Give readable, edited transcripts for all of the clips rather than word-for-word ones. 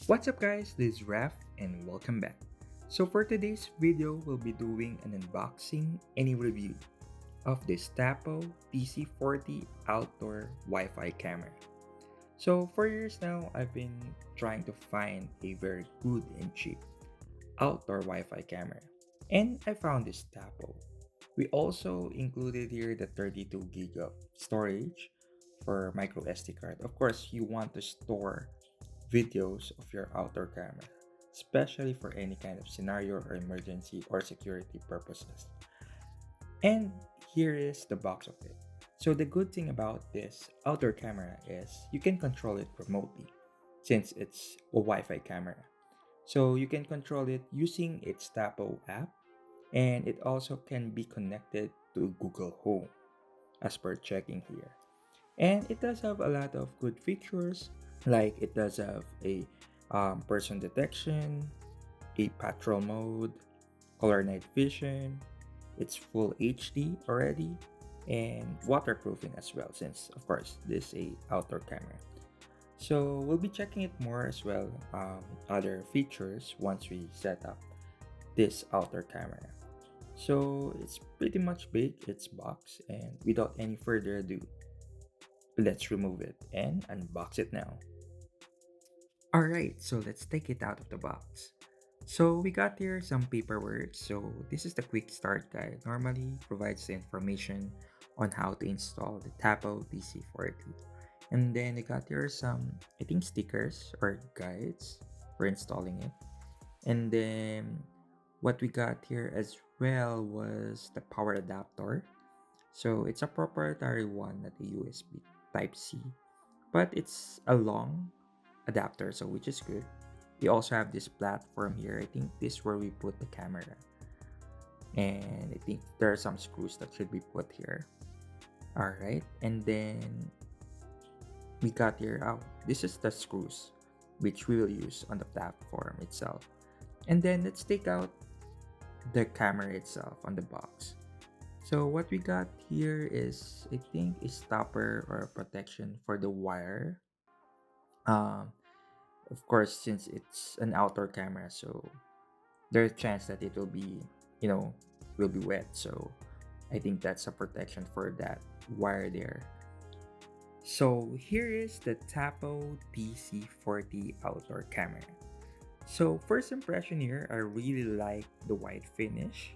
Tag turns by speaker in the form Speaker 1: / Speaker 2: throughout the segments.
Speaker 1: What's up guys, this is Raf and welcome back. So for today's video, we'll be doing an unboxing and a review of this Tapo TC40 outdoor Wi-Fi camera. So for years now, I've been trying to find a very good and cheap outdoor Wi-Fi camera. And I found this Tapo. We also included here the 32 gig of storage for micro SD card. Of course, you want to store videos of your outdoor camera, especially for any kind of scenario or emergency or security purposes. And here is the box of it. So the good thing about this outdoor camera is you can control it remotely since it's a Wi-Fi camera. So you can control it using its Tapo app, and it also can be connected to Google Home as per checking here. And it does have a lot of good features, like it does have a person detection, a patrol mode, color night vision, it's full HD already, and waterproofing as well, since of course this is a outdoor camera. So we'll be checking it more as well, other features once we set up this outdoor camera. So it's pretty much big, its box, and without any further ado, let's remove it and unbox it now. Alright, so let's take it out of the box. So we got here some paperwork. So this is the quick start guide. Normally provides the information on how to install the Tapo TC40. And then we got here some, I think, stickers or guides for installing it. And then what we got here as well was the power adapter. So it's a proprietary one, not a USB Type-C, but it's a long adapter, so which is good. We also have this platform here. I think this is where we put the camera, and I think there are some screws that should be put here. All right, and then we got here, oh, this is the screws which we will use on the platform itself. And then let's take out the camera itself on the box. So what we got here is, I think, a stopper or a protection for the wire. Um, of course, since it's an outdoor camera, so there's a chance that it will be, will be wet. So I think that's a protection for that wire there. So here is the Tapo TC40 outdoor camera. So first impression here, I really like the white finish.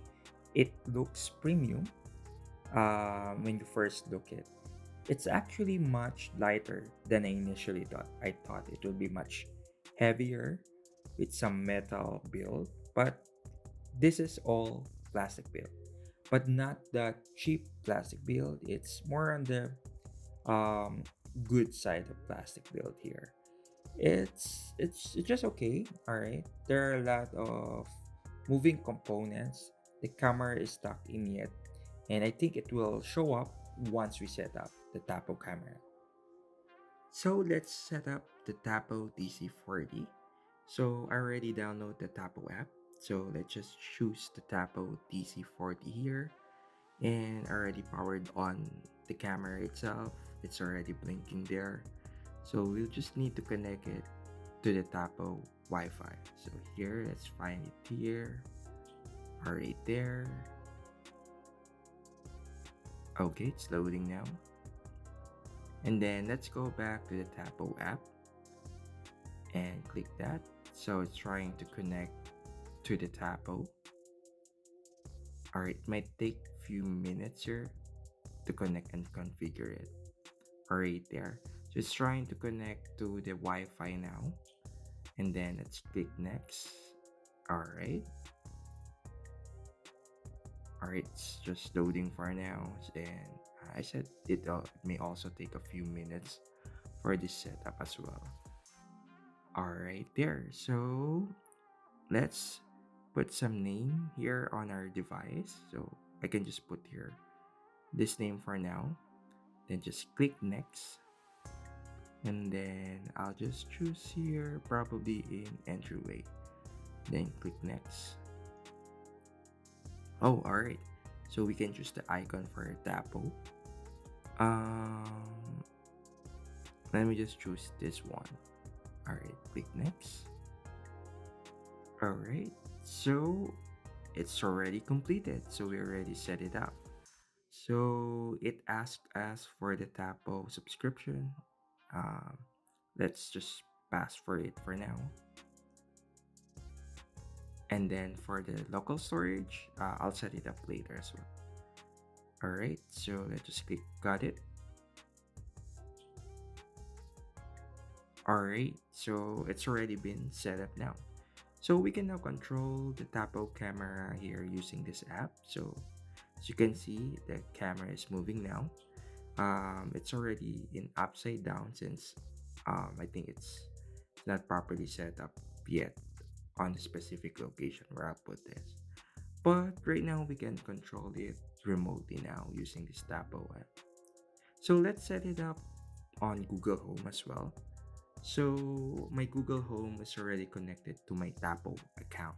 Speaker 1: It looks premium when you first look it. It's actually much lighter than I initially thought. I thought it would be much heavier with some metal build, but this is all plastic build, but not the cheap plastic build. It's more on the um, good side of plastic build here. It's just okay. All right, there are a lot of moving components. The camera is stuck in yet, and I think it will show up once we set up the Tapo camera. So let's set up the Tapo TC40. So I already downloaded the Tapo app. So let's just choose the Tapo TC40 here, and already powered on the camera itself. It's already blinking there. So we'll just need to connect it to the Tapo Wi-Fi. So here, let's find it here. Alright, there. Okay, it's loading now. And then let's go back to the Tapo app and click that. So it's trying to connect to the Tapo. Alright, it might take a few minutes here to connect and configure it. Alright, there. So it's trying to connect to the Wi-Fi now. And then let's click next. Alright. Alright, it's just loading for now. And I said it may also take a few minutes for this setup as well. Alright, there. So let's put some name here on our device. So I can just put here this name for now. Then just click next. And then I'll just choose here, probably in entryway. Then click next. Oh, alright. So we can choose the icon for Tapo. Let me just choose this one. Alright, click next. All right, so it's already completed. So we already set it up. So it asked us for the Tapo subscription. Um, let's just pass for it for now. And then for the local storage, I'll set it up later as well. All right, so let's just click got it. All right, so it's already been set up now. So we can now control the Tapo camera here using this app. So as you can see, the camera is moving now. It's already in upside down since I think it's not properly set up yet on the specific location where I put this. But right now we can control it remotely now using this Tapo app. So let's set it up on Google Home as well. So my Google Home is already connected to my Tapo account.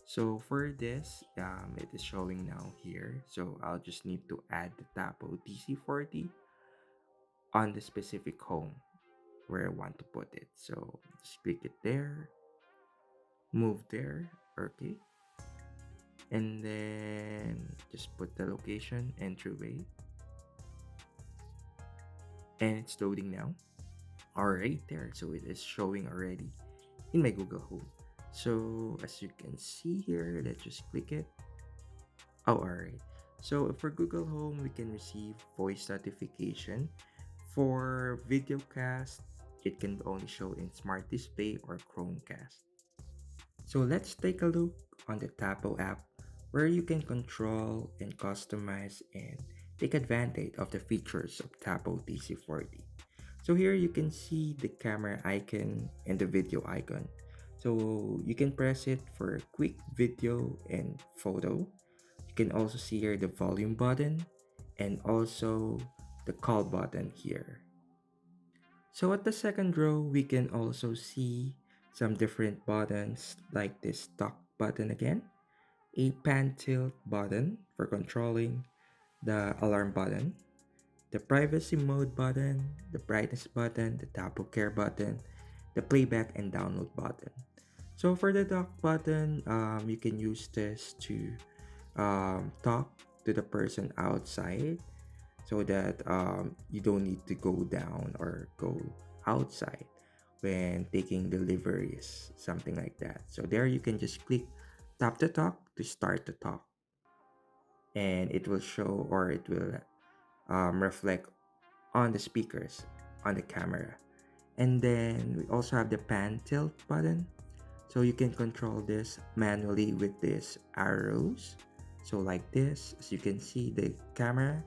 Speaker 1: So for this, it is showing now here. So I'll just need to add the Tapo TC40 on the specific home where I want to put it. So just click it there, move there, okay. And then just put the location, entryway, and it's loading now. All right there, so it is showing already in my Google Home. So as you can see here, let's just click it. Oh, all right. So for Google Home, we can receive voice notification. For videocast, it can only show in Smart Display or Chromecast. So let's take a look on the Tapo app where you can control and customize and take advantage of the features of Tapo TC40. So here you can see the camera icon and the video icon. So you can press it for quick video and photo. You can also see here the volume button and also the call button here. So at the second row, we can also see some different buttons like this talk button again, a pan tilt button for controlling the alarm button, the privacy mode button, the brightness button, the Tapo Care button, the playback and download button. So for the dock button, you can use this to talk to the person outside so that you don't need to go down or go outside when taking deliveries, something like that. So there you can just click tap to talk to start to talk, and it will show or it will reflect on the speakers on the camera. And then we also have the pan tilt button. So you can control this manually with these arrows. So like this, as you can see, the camera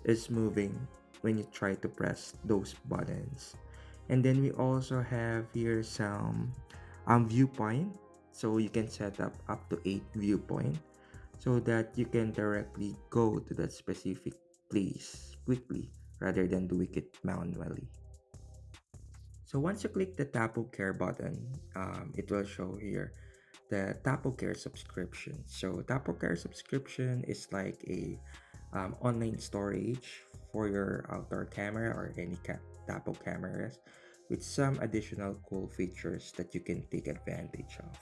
Speaker 1: is moving when you try to press those buttons. And then we also have here some viewpoint. So you can set up to 8 viewpoint so that you can directly go to that specific place quickly rather than doing it manually. So once you click the Tapo Care button, it will show here the Tapo Care subscription. So Tapo Care subscription is like a online storage for your outdoor camera or any Tapo cameras with some additional cool features that you can take advantage of.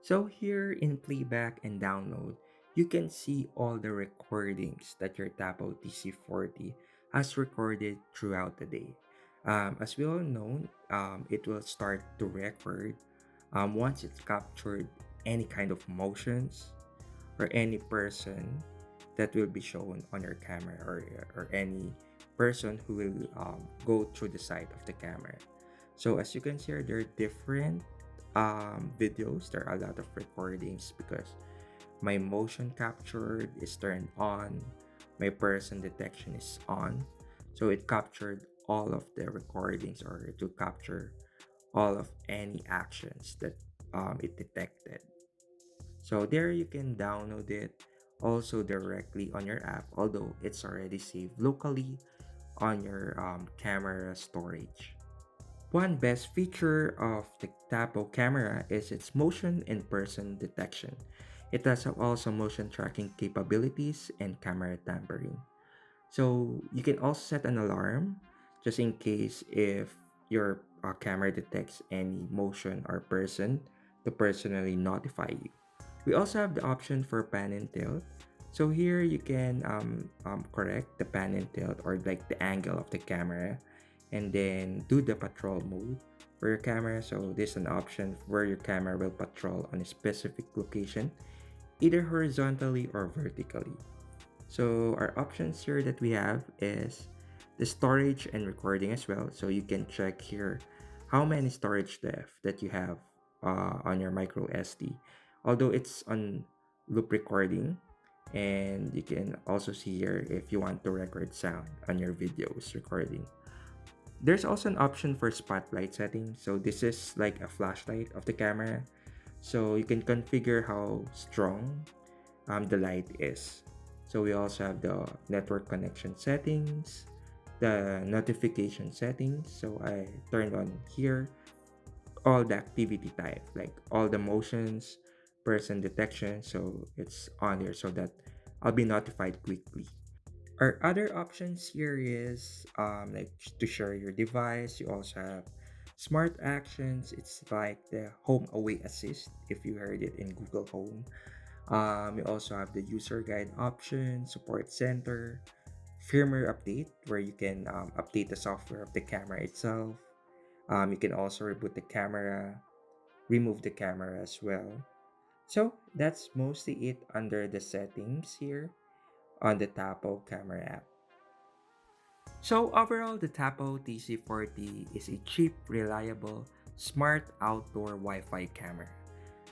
Speaker 1: So here in playback and download, you can see all the recordings that your Tapo TC40 has recorded throughout the day. As we all know, it will start to record once it's captured any kind of motions or any person that will be shown on your camera or any person who will go through the side of the camera. So as you can see here, there are different videos. There are a lot of recordings because my motion captured is turned on, my person detection is on. So it captured all of the recordings or it will capture all of any actions that it detected. So there you can download it also directly on your app, although it's already saved locally on your camera storage. One best feature of the Tapo camera is its motion and person detection. It has also motion tracking capabilities and camera tampering. So you can also set an alarm just in case if your camera detects any motion or person to personally notify you. We also have the option for pan and tilt. So here you can correct the pan and tilt, or like the angle of the camera, and then do the patrol mode for your camera. So this is an option where your camera will patrol on a specific location, either horizontally or vertically. So our options here that we have is the storage and recording as well. So you can check here how many storage left that you have on your micro SD. Although it's on loop recording, and you can also see here if you want to record sound on your videos recording. There's also an option for spotlight setting. So this is like a flashlight of the camera. So you can configure how strong the light is. So we also have the network connection settings, the notification settings. So I turned on here all the activity type, like all the motions, person detection. So it's on there so that I'll be notified quickly. Our other options here is like to share your device. You also have smart actions. It's like the home away assist if you heard it in Google Home. You also have the user guide option, support center, firmware update where you can update the software of the camera itself. You can also reboot the camera, remove the camera as well. So that's mostly it under the settings here on the Tapo camera app. So overall, the Tapo TC40 is a cheap, reliable, smart outdoor Wi-Fi camera.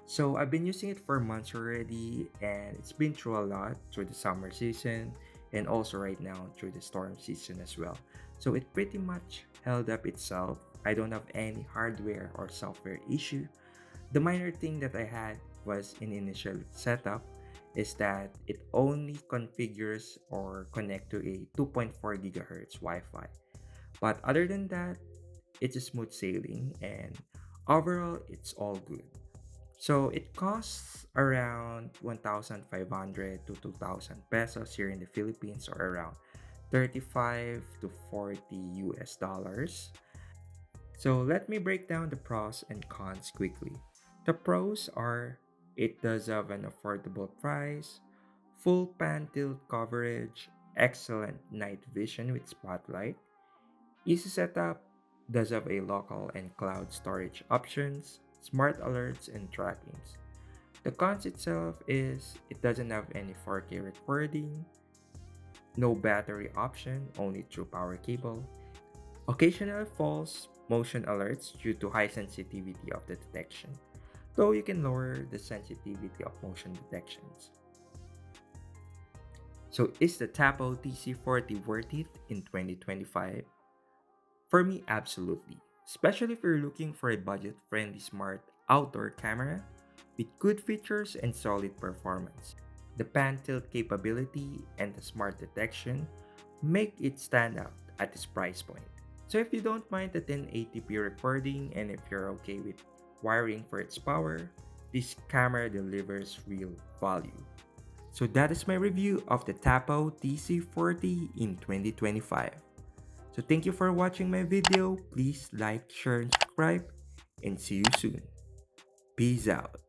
Speaker 1: So I've been using it for months already, and it's been through a lot through the summer season and also right now through the storm season as well. So it pretty much held up itself. I don't have any hardware or software issue. The minor thing that I had was in initial setup is that it only configures or connect to a 2.4 gigahertz Wi-Fi. But other than that, it's a smooth sailing, and overall it's all good. So it costs around 1,500 to 2,000 pesos here in the Philippines, or around 35 to 40 US dollars. So let me break down the pros and cons quickly. The pros are it does have an affordable price, full pan tilt coverage, excellent night vision with spotlight, easy setup, does have a local and cloud storage options, smart alerts and trackings. The cons itself is it doesn't have any 4K recording, no battery option, only through power cable, occasional false motion alerts due to high sensitivity of the detection, though you can lower the sensitivity of motion detections. So is the Tapo TC40 worth it in 2025? For me, absolutely. Especially if you're looking for a budget-friendly smart outdoor camera with good features and solid performance. The pan tilt capability and the smart detection make it stand out at this price point. So if you don't mind the 1080p recording and if you're okay with wiring for its power, this camera delivers real value. So that is my review of the Tapo TC40 in 2025. So thank you for watching my video. Please like, share, and subscribe, and see you soon. Peace out.